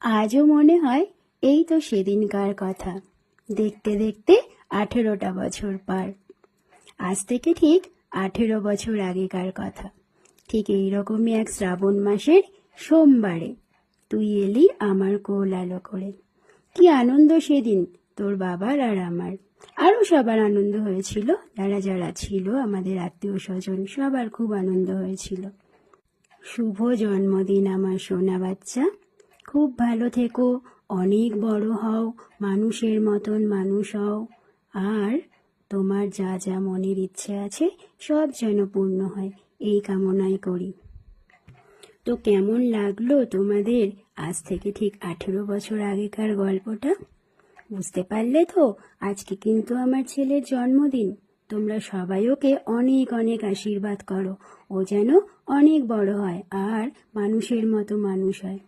আজও মনে হয় এই তো সেদিনকার কথা। দেখতে দেখতে 18টা বছর পার। আজ থেকে ঠিক 18 বছর আগেকার কথা। ঠিক এইরকমই এক শ্রাবণ মাসের সোমবারে তুই এলি আমার কোল আলো করে। কি আনন্দ সেদিন, তোর বাবার আর আমার। আরও সবার আনন্দ হয়েছিল, যারা যারা ছিল আমাদের আত্মীয় স্বজন, সবার খুব আনন্দ হয়েছিল। শুভ জন্মদিন আমার সোনা বাচ্চা। খুব ভালো থেকো, অনেক বড় হও, মানুষের মতন মানুষ হও, আর তোমার যা যা মনের ইচ্ছে আছে সব যেন পূর্ণ হয়, এই কামনাই করি। তো কেমন লাগলো তোমাদের আজ থেকে ঠিক 18 বছর আগেকার গল্পটা? বুঝতে পারলে তো? আজকে কিন্তু আমার ছেলের জন্মদিন। তোমরা সবাই ওকে অনেক অনেক আশীর্বাদ করো, ও যেন অনেক বড় হয় আর মানুষের মতো মানুষ হয়।